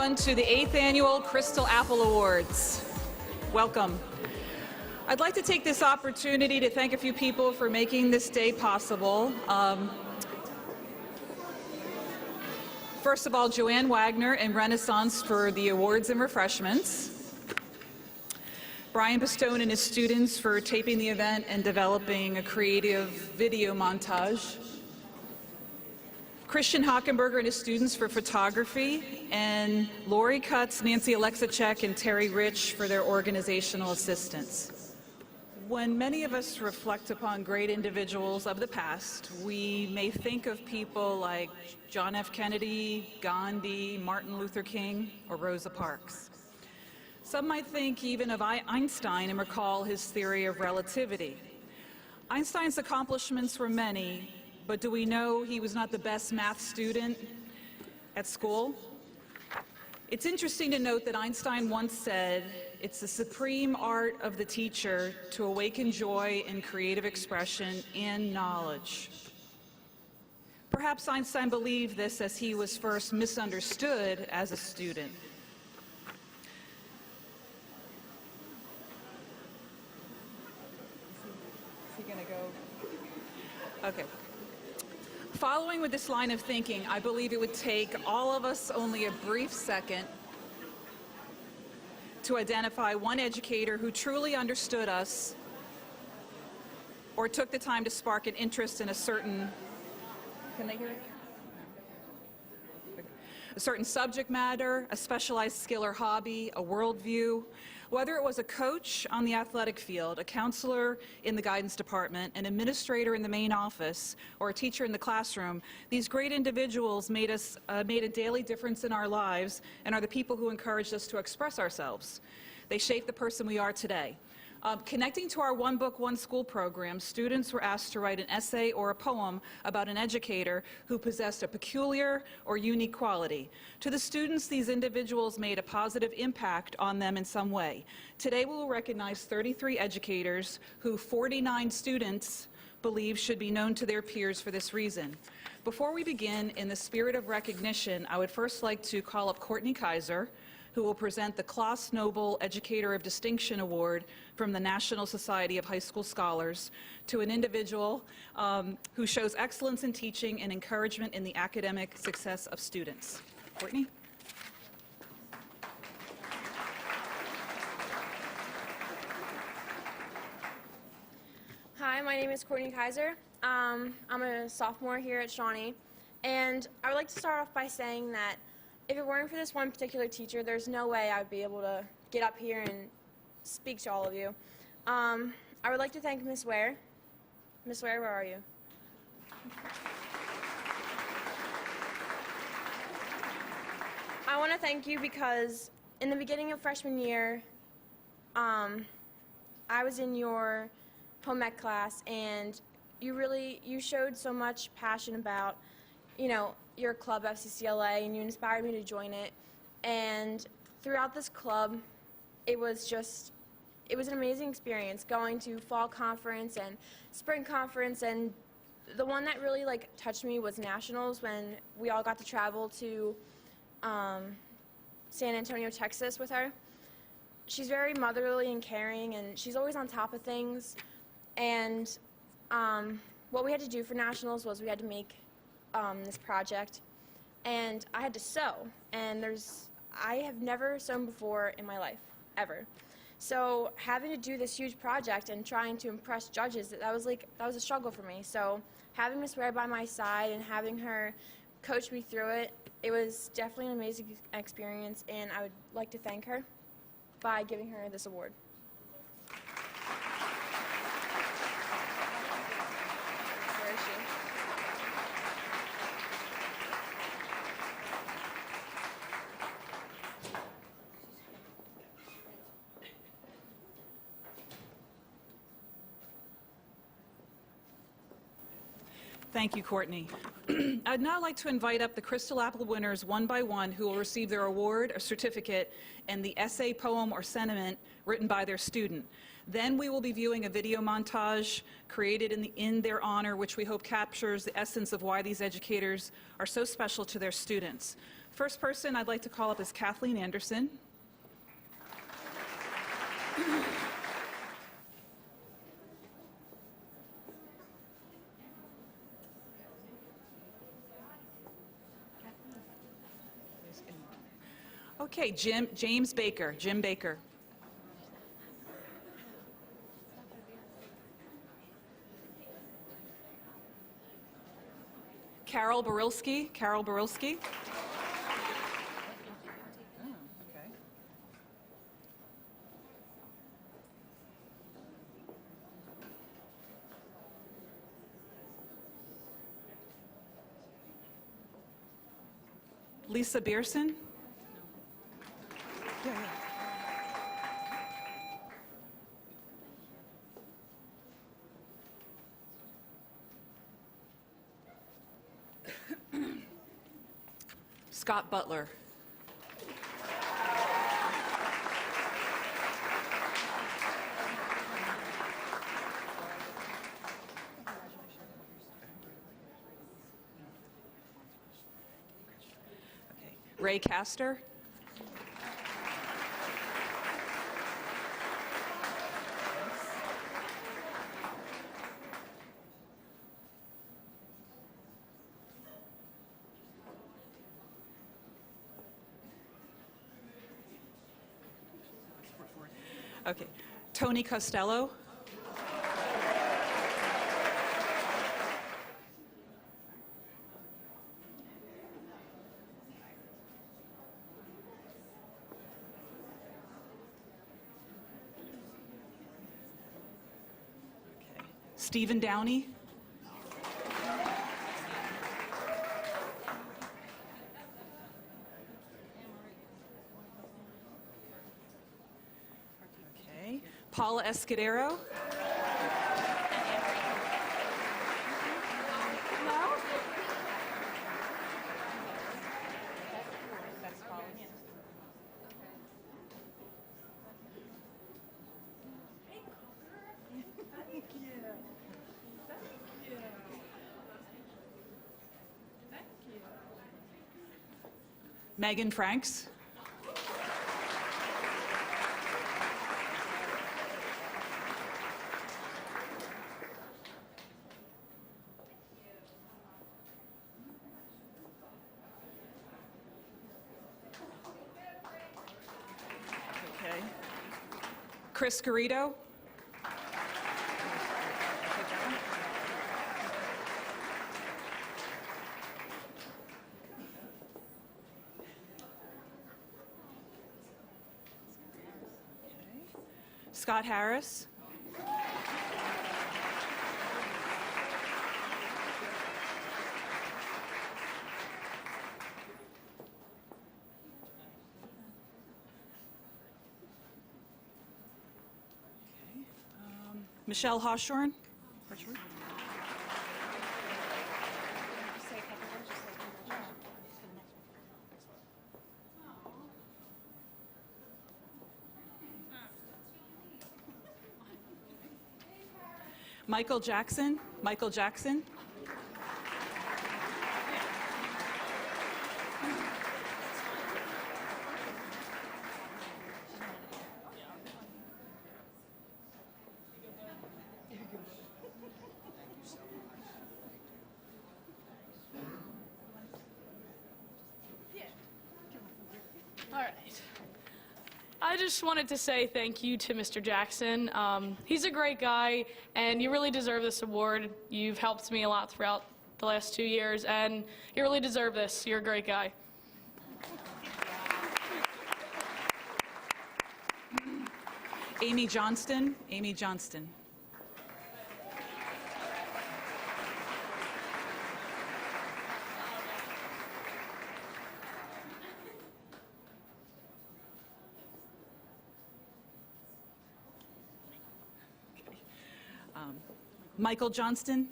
everyone to the 8th Annual Crystal Apple Awards. Welcome. I'd like to take this opportunity to thank a few people for making this day possible. First of all, Joanne Wagner and Renaissance for the awards and refreshments. Brian Pistone and his students for taping the event and developing a creative video montage. Christian Hockenberger and his students for photography, and Lori Cutts, Nancy Alexachek, and Terry Rich for their organizational assistance. When many of us reflect upon great individuals of the past, we may think of people like John F. Kennedy, Gandhi, Martin Luther King, or Rosa Parks. Some might think even of Einstein and recall his theory of relativity. Einstein's accomplishments were many, but do we know he was not the best math student at school? It's interesting to note that Einstein once said, "It's the supreme art of the teacher to awaken joy in creative expression and knowledge." Perhaps Einstein believed this as he was first misunderstood as a student. Is he going to go? Okay. Following with this line of thinking, I believe it would take all of us only a brief second to identify one educator who truly understood us or took the time to spark an interest in a certain, can they hear it? A certain subject matter, a specialized skill or hobby, a worldview. Whether it was a coach on the athletic field, a counselor in the guidance department, an administrator in the main office, or a teacher in the classroom, these great individuals made a daily difference in our lives and are the people who encouraged us to express ourselves. They shaped the person we are today. Connecting to our One Book, One School program, students were asked to write an essay or a poem about an educator who possessed a peculiar or unique quality. To the students, these individuals made a positive impact on them in some way. Today, we will recognize 33 educators who 49 students believe should be known to their peers for this reason. Before we begin, in the spirit of recognition, I would first like to call up Courtney Kaiser, who will present the Klaus Noble Educator of Distinction Award from the National Society of High School Scholars to an individual who shows excellence in teaching and encouragement in the academic success of students. Courtney? Hi, my name is Courtney Kaiser. I'm a sophomore here at Shawnee, and I would like to start off by saying that if it weren't for this one particular teacher, there's no way I would be able to get up here and speak to all of you. I would like to thank Miss Ware. Miss Ware, where are you? I want to thank you because in the beginning of freshman year, I was in your home ec class, and you showed so much passion about, your club, FCCLA, and you inspired me to join it. And throughout this club, it was an amazing experience going to fall conference and spring conference, and the one that really touched me was nationals, when we all got to travel to San Antonio, Texas with her. She's very motherly and caring, and she's always on top of things. And what we had to do for nationals was we had to make this project, and I had to sew, and I have never sewn before in my life, ever. So having to do this huge project and trying to impress judges, that was a struggle for me. So having Miss Ware by my side and having her coach me through it, it was definitely an amazing experience, and I would like to thank her by giving her this award. Where is she? Thank you, Courtney. I'd now like to invite up the Crystal Apple winners one by one, who will receive their award, a certificate, and the essay, poem, or sentiment written by their student. Then we will be viewing a video montage created in their honor, which we hope captures the essence of why these educators are so special to their students. First person I'd like to call up is Kathleen Anderson. Okay, James Baker, Jim Baker. Carol Barilski, Carol Barilski. Lisa Bierson. Scott Butler. Okay. Ray Castor. Okay. Tony Costello. Okay. Stephen Downey. Paula Escudero. Megan Franks. Okay. Chris Garrido. Scott Harris. Michelle Hoshorn. Michael Jackson. Michael Jackson. All right. I just wanted to say thank you to Mr. Jackson. He's a great guy, and you really deserve this award. You've helped me a lot throughout the last 2 years, and you really deserve this. You're a great guy. Amy Johnston. Amy Johnston. Michael Johnston.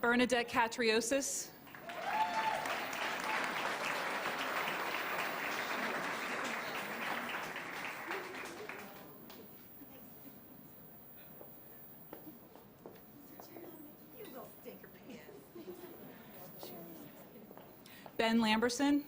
Bernadette Catriosis. Ben Lamberson.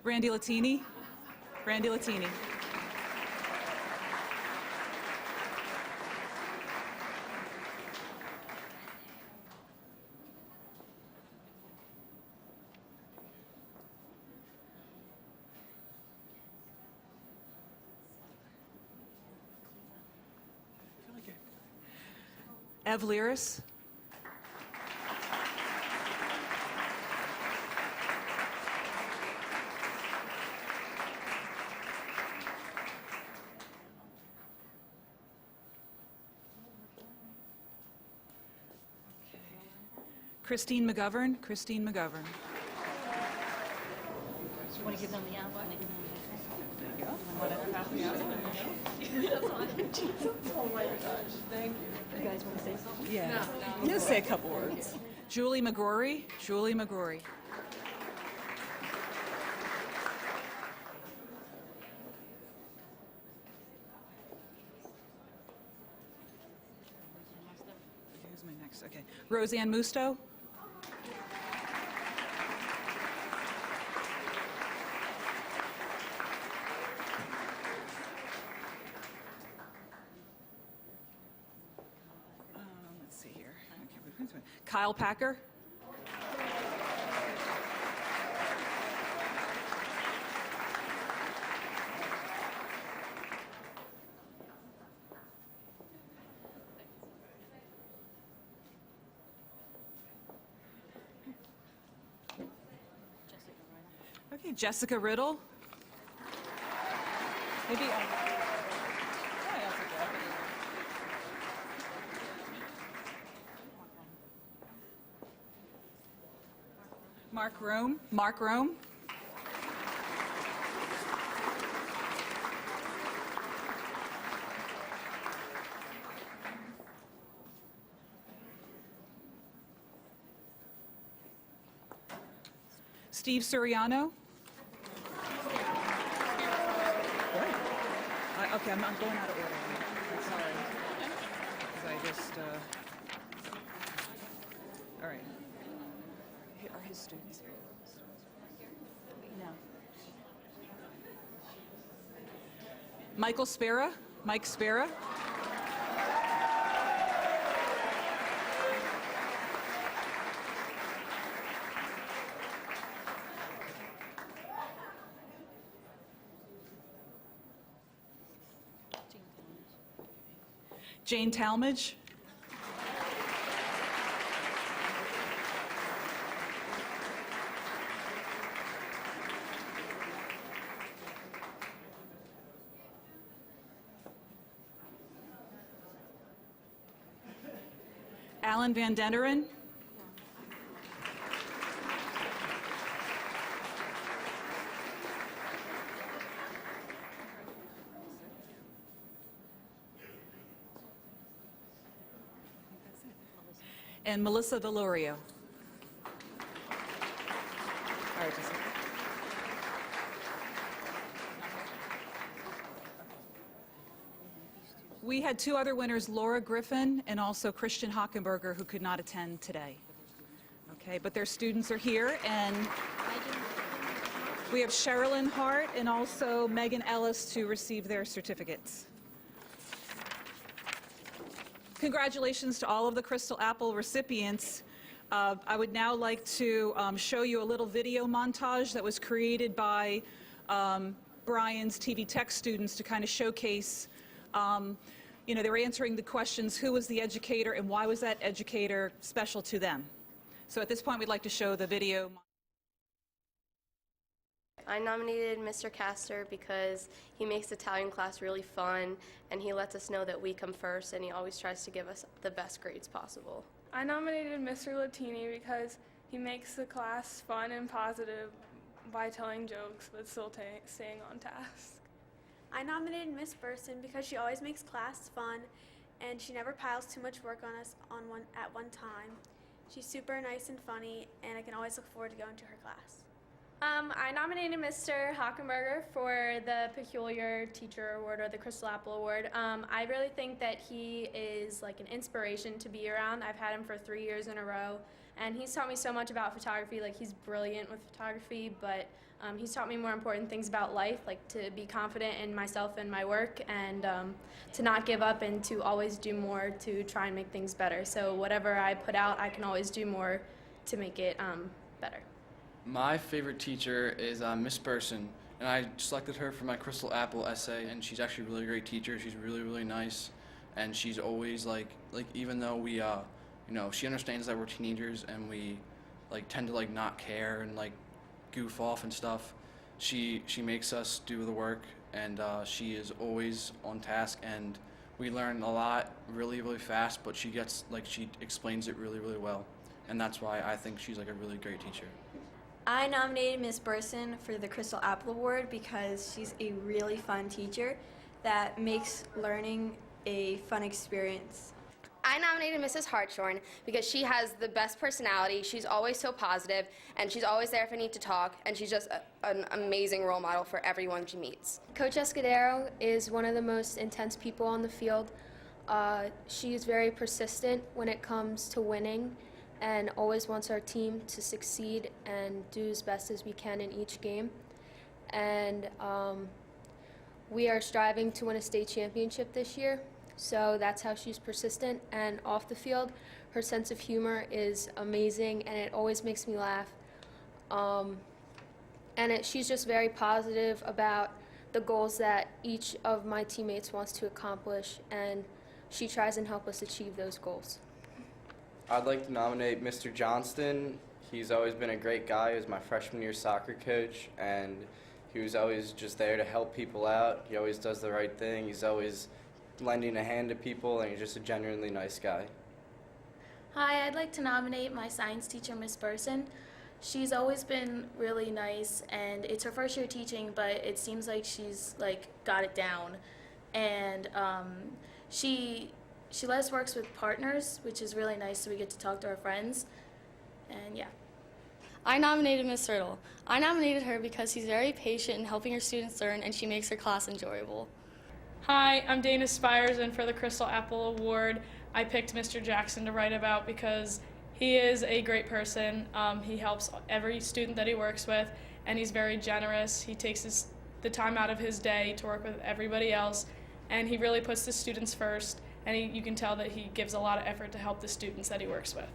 Randy Latini. Randy Latini. Ev Liris. Christine McGovern. Christine McGovern. Want to give them the apple? You guys want to say something? Yeah. I'm going to say a couple words. Julie McGrory. Julie McGrory. Who's my next? Okay. Roseanne Musto. Let's see here. Okay, Kyle Packer. Okay, Jessica Riddle. Maybe. Mark Rome. Mark Rome. Steve Suriano. Okay, I'm going out of order. I'm sorry. Because I just, all right. Here are his students. No. Michael Spera. Mike Spera. Jane Talmadge. Alan Van Denderen. And Melissa Valorio. All right, just we had two other winners, Laura Griffin and also Christian Hockenberger, who could not attend today. Okay, but their students are here, and we have Sherilyn Hart and also Megan Ellis to receive their certificates. Congratulations to all of the Crystal Apple recipients. I would now like to show you a little video montage that was created by Brian's TV Tech students to kind of showcase, you know, they were answering the questions, who was the educator and why was that educator special to them? So at this point, we'd like to show the video. I nominated Mr. Castor because he makes Italian class really fun, and he lets us know that we come first, and he always tries to give us the best grades possible. I nominated Mr. Latini because he makes the class fun and positive by telling jokes but still staying on task. I nominated Miss Burson because she always makes class fun and she never piles too much work on us at one time. She's super nice and funny, and I can always look forward to going to her class. I nominated Mr. Hockenberger for the Peculiar Teacher Award or the Crystal Apple Award. I really think that he is like an inspiration to be around. I've had him for 3 years in a row, and he's taught me so much about photography. Like, he's brilliant with photography, but he's taught me more important things about life, like to be confident in myself and my work, and to not give up and to always do more to try and make things better. So whatever I put out, I can always do more to make it better. My favorite teacher is Miss Burson, and I selected her for my Crystal Apple essay, and she's actually a really great teacher. She's really, really nice, and she's always like even though we, she understands that we're teenagers and we tend to not care and goof off and stuff. She makes us do the work, and she is always on task, and we learn a lot really, really fast, but she gets she explains it really, really well, and that's why I think she's a really great teacher. I nominated Miss Burson for the Crystal Apple Award because she's a really fun teacher that makes learning a fun experience. I nominated Mrs. Hartshorn because she has the best personality. She's always so positive, and she's always there if I need to talk, and she's just an amazing role model for everyone she meets. Coach Escudero is one of the most intense people on the field. She is very persistent when it comes to winning and always wants our team to succeed and do as best as we can in each game. And we are striving to win a state championship this year, so that's how she's persistent. And off the field, her sense of humor is amazing, and it always makes me laugh. She's just very positive about the goals that each of my teammates wants to accomplish, and she tries and helps us achieve those goals. I'd like to nominate Mr. Johnston. He's always been a great guy. He was my freshman year soccer coach, and he was always just there to help people out. He always does the right thing. He's always lending a hand to people, and he's just a genuinely nice guy. Hi, I'd like to nominate my science teacher, Miss Burson. She's always been really nice, and it's her first year teaching, but it seems like she's got it down. And she let us work with partners, which is really nice, so we get to talk to our friends. And yeah. I nominated Miss Riddle. I nominated her because she's very patient in helping her students learn, and she makes her class enjoyable. Hi, I'm Dana Spires, and for the Crystal Apple Award, I picked Mr. Jackson to write about because he is a great person. He helps every student that he works with, and he's very generous. He takes the time out of his day to work with everybody else, and he really puts the students first, and you can tell that he gives a lot of effort to help the students that he works with.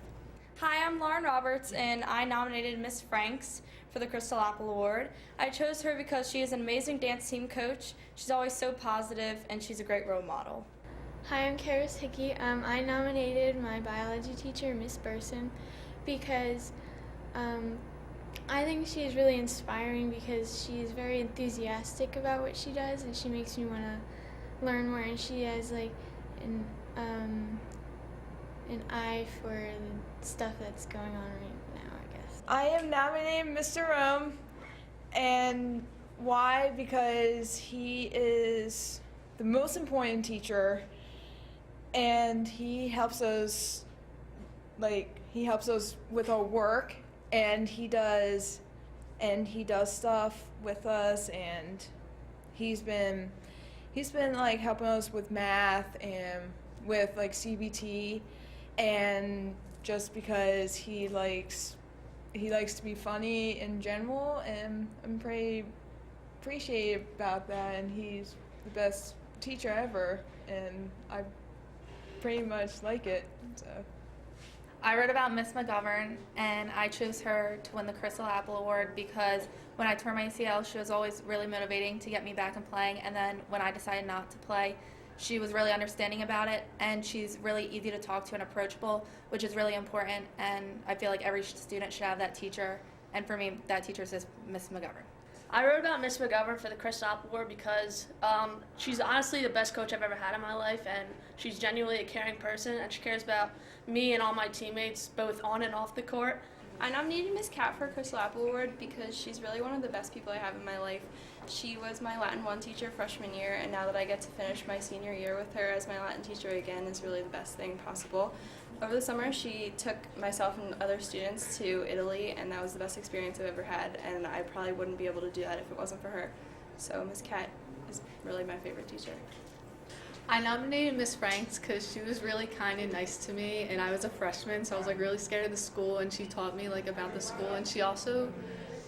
Hi, I'm Lauren Roberts, and I nominated Miss Franks for the Crystal Apple Award. I chose her because she is an amazing dance team coach. She's always so positive, and she's a great role model. Hi, I'm Karis Hickey. I nominated my biology teacher, Miss Burson, because I think she is really inspiring because she is very enthusiastic about what she does, and she makes me want to learn more, and she has an eye for the stuff that's going on right now, I guess. I am nominating Mr. Rome, and why? Because he is the most important teacher, and he helps us with our work, and he does stuff with us, and he's been helping us with math and with CBT, and just because he likes to be funny in general, and I'm pretty appreciative about that, and he's the best teacher ever, and I pretty much like it. So I wrote about Miss McGovern, and I chose her to win the Crystal Apple Award because when I tore my ACL, she was always really motivating to get me back in playing, and then when I decided not to play, she was really understanding about it, and she's really easy to talk to and approachable, which is really important, and I feel like every student should have that teacher, and for me, that teacher is Miss McGovern. I wrote about Miss McGovern for the Crystal Apple Award because she's honestly the best coach I've ever had in my life, and she's genuinely a caring person, and she cares about me and all my teammates, both on and off the court. I nominated Miss Cat for Crystal Apple Award because she's really one of the best people I have in my life. She was my Latin 1 teacher freshman year, and now that I get to finish my senior year with her as my Latin teacher again is really the best thing possible. Over the summer, she took myself and other students to Italy, and that was the best experience I've ever had, and I probably wouldn't be able to do that if it wasn't for her. So Miss Cat is really my favorite teacher. I nominated Miss Franks because she was really kind and nice to me, and I was a freshman, so I was like really scared of the school, and she taught me like about the school, and she also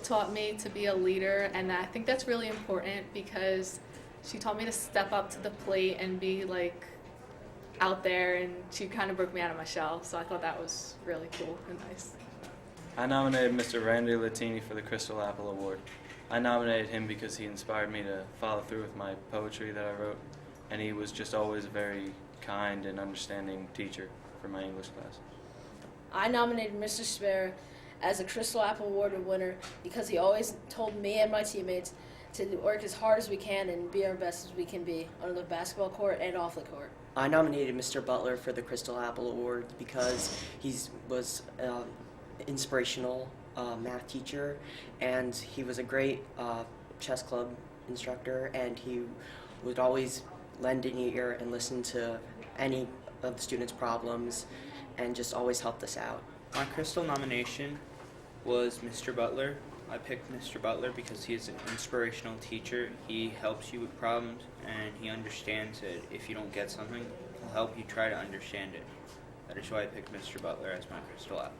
taught me to be a leader, and I think that's really important because she taught me to step up to the plate and be like out there, and she kind of broke me out of my shell, so I thought that was really cool and nice. I nominated Mr. Randy Latini for the Crystal Apple Award. I nominated him because he inspired me to follow through with my poetry that I wrote, and he was just always a very kind and understanding teacher for my English class. I nominated Mr. Spare as a Crystal Apple Award winner because he always told me and my teammates to work as hard as we can and be our best as we can be on the basketball court and off the court. I nominated Mr. Butler for the Crystal Apple Award because he was inspirational math teacher, and he was a great chess club instructor, and he would always lend an ear and listen to any of the students' problems and just always helped us out. My Crystal nomination was Mr. Butler. I picked Mr. Butler because he is an inspirational teacher. He helps you with problems, and he understands that if you don't get something, he'll help you try to understand it. That is why I picked Mr. Butler as my Crystal Apple.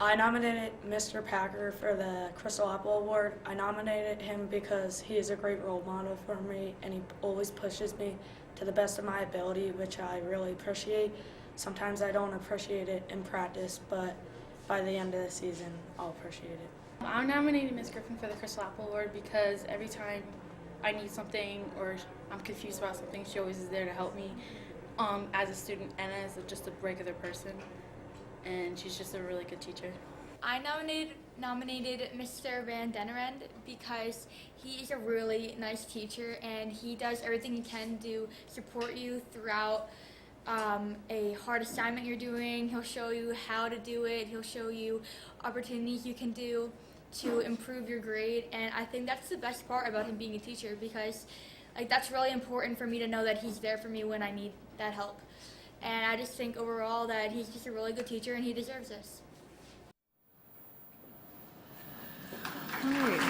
I nominated Mr. Packer for the Crystal Apple Award. I nominated him because he is a great role model for me, and he always pushes me to the best of my ability, which I really appreciate. Sometimes I don't appreciate it in practice, but by the end of the season, I'll appreciate it. I nominated Miss Griffin for the Crystal Apple Award because every time I need something or I'm confused about something, she always is there to help me as a student and as just a regular person. And she's just a really good teacher. I nominated Mr. Van Dennerend because he is a really nice teacher and he does everything he can to support you throughout a hard assignment you're doing. He'll show you how to do it. He'll show you opportunities you can do to improve your grade, and I think that's the best part about him being a teacher because that's really important for me to know that he's there for me when I need that help. And I just think overall that he's just a really good teacher and he deserves this. All right.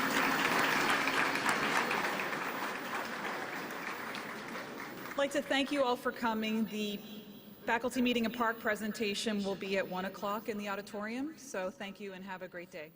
I'd like to thank you all for coming. The faculty meeting and park presentation will be at 1 o'clock in the auditorium, so thank you and have a great day.